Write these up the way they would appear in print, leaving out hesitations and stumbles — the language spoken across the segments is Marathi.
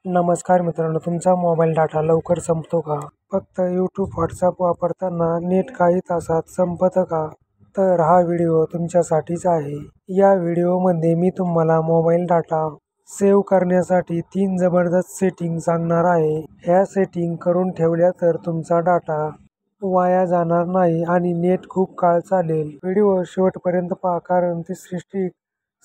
नमस्कार मित्रांनो, तुमचा मोबाईल डाटा लवकर संपतो का? फक्त यूट्यूब, व्हॉट्सअप वापरताना नेट काही तासात संपतं का? तर हा व्हिडिओ तुमच्यासाठीच आहे. या व्हिडिओमध्ये मी तुम्हाला मोबाईल डाटा सेव्ह करण्यासाठी 3 जबरदस्त सेटिंग सांगणार आहे. ह्या सेटिंग करून ठेवल्या तर तुमचा डाटा वाया जाणार नाही आणि नेट खूप काळ चालेल. व्हिडिओ शेवटपर्यंत पहा, कारण तिसरी ट्रिक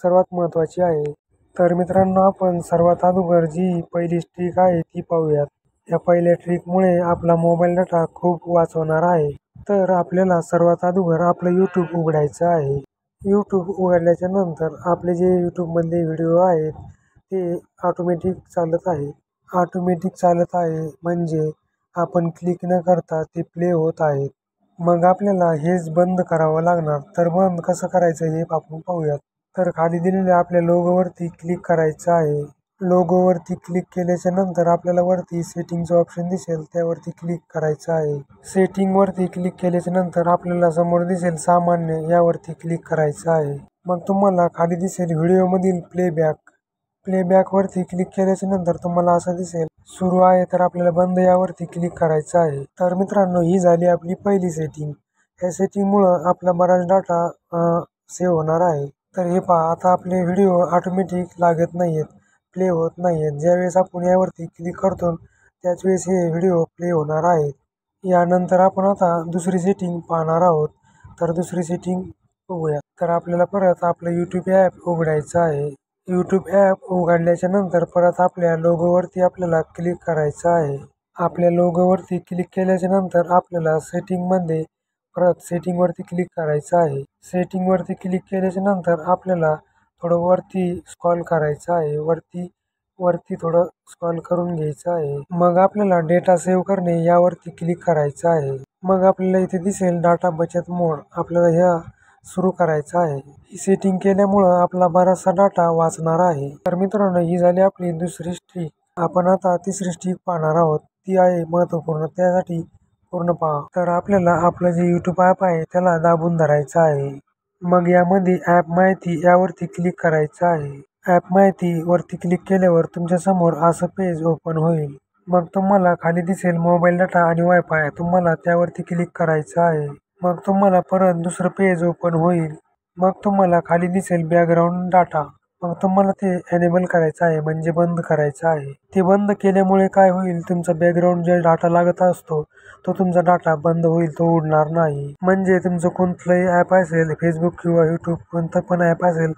सर्वात महत्त्वाची आहे. तर मित्रांनो, आपण सर्वात अगोदर जी पहिली ट्रिक आहे ती पाहूयात. या पहिल्या ट्रिकमुळे आपला मोबाईल डाटा खूप वाचवणार आहे. तर आपल्याला सर्वात अगोदर आपलं यूट्यूब उघडायचं आहे. यूट्यूब उघडल्याच्या नंतर आपले जे यूट्यूबमधले व्हिडिओ आहेत ते ऑटोमॅटिक चालत आहे. ऑटोमॅटिक चालत आहे म्हणजे आपण क्लिक न करता ते प्ले होत आहेत. मग आपल्याला हेच बंद करावं लागणार. तर बंद कसं करायचं हे आपण पाहूयात. तर खाली दिलेल्या आपल्या लोगोवरती क्लिक करायचं आहे. लोगोवरती क्लिक केल्याच्या नंतर आपल्याला वरती सेटिंगचं ऑप्शन दिसेल, त्यावरती क्लिक करायचं आहे. सेटिंगवरती क्लिक केल्याच्या नंतर आपल्याला समोर दिसेल सामान्य, यावरती क्लिक करायचं आहे. मग तुम्हाला खाली दिसेल व्हिडिओमधील प्लेबॅकवरती क्लिक केल्याच्या नंतर तुम्हाला असं दिसेल सुरू आहे, तर आपल्याला बंद यावरती क्लिक करायचं आहे. तर मित्रांनो, ही झाली आपली पहिली सेटिंग. या सेटिंगमुळं आपला बराच डाटा सेव्ह होणार आहे. तर हे पहा, आता आपले व्हिडिओ ऑटोमॅटिक लागत नाहीयेत, प्ले होत नाहीयेत. ज्यावेळेस आपण यावरती क्लिक करतो त्याच वेळेस हे व्हिडिओ प्ले होणार आहेत. यानंतर आपण आता दुसरी सेटिंग पाहणार आहोत. तर दुसरी सेटिंग बघूया. तर आपल्याला परत आपलं यूट्यूब ॲप उघडायचं आहे. यूट्यूब ॲप उघडल्याच्या नंतर परत आपल्या लोगोवरती आपल्याला क्लिक करायचं आहे. आपल्या लोगोवरती क्लिक केल्याच्या नंतर आपल्याला सेटिंगमध्ये परत सेटिंगवरती क्लिक करायचं आहे. सेटिंगवरती क्लिक केल्याच्या नंतर आपल्याला थोडं वरती स्क्रॉल करायचं आहे. वरती थोडं स्क्रॉल करून घ्यायचं आहे. मग आपल्याला डेटा सेव्ह करणे यावरती क्लिक करायचं आहे. मग आपल्याला इथे दिसेल डाटा बचत मोड, आपल्याला ह्या सुरू करायचं आहे. ही सेटिंग केल्यामुळं आपला बराचसा डाटा वाचणार आहे. तर मित्रांनो, ही झाली आपली दुसरी ट्रिक. आपण आता तिसरी ट्रिक पाहणार आहोत. ती आहे महत्त्वपूर्ण, त्यासाठी पूर्ण पहा. तर आपल्याला आपलं जे यूट्यूब ॲप आहे त्याला दाबून धरायचं आहे. मग यामध्ये ॲप माहिती यावरती क्लिक करायचं आहे. ॲप माहिती वरती क्लिक केल्यावर तुमच्या समोर असं पेज ओपन होईल. मग तुम्हाला खाली दिसेल मोबाईल डाटा आणि वायफाय, तुम्हाला त्यावरती क्लिक करायचं आहे. मग तुम्हाला परत दुसरं पेज ओपन होईल. मग तुम्हाला खाली दिसेल बॅकग्राऊंड डाटा, मग तुम्हाला ते एनेबल करायचं आहे, म्हणजे बंद करायचं आहे. ते बंद केल्यामुळे काय होईल, तुमचा बॅकग्राऊंड जे डाटा लागत असतो तो तुमचा डाटा बंद होईल, तो उडणार नाही. म्हणजे तुमचं कोणतंही ॲप असेल, फेसबुक किंवा यूट्यूब, कोणतं पण ॲप असेल,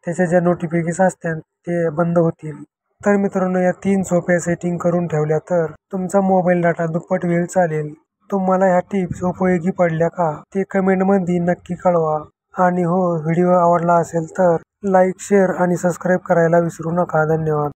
त्याच्या ज्या नोटिफिकेशन असतात ते बंद होतील. तर मित्रांनो, या 3 सोप्या सेटिंग करून ठेवल्या तर तुमचा मोबाईल डाटा दुप्पट वेळ चालेल. तुम्हाला ह्या टिप्स उपयोगी पडल्या का ते कमेंटमध्ये नक्की कळवा. आणि हो, व्हिडिओ आवडला असेल तर लाईक, शेअर आणि सबस्क्राईब करायला विसरू नका. धन्यवाद.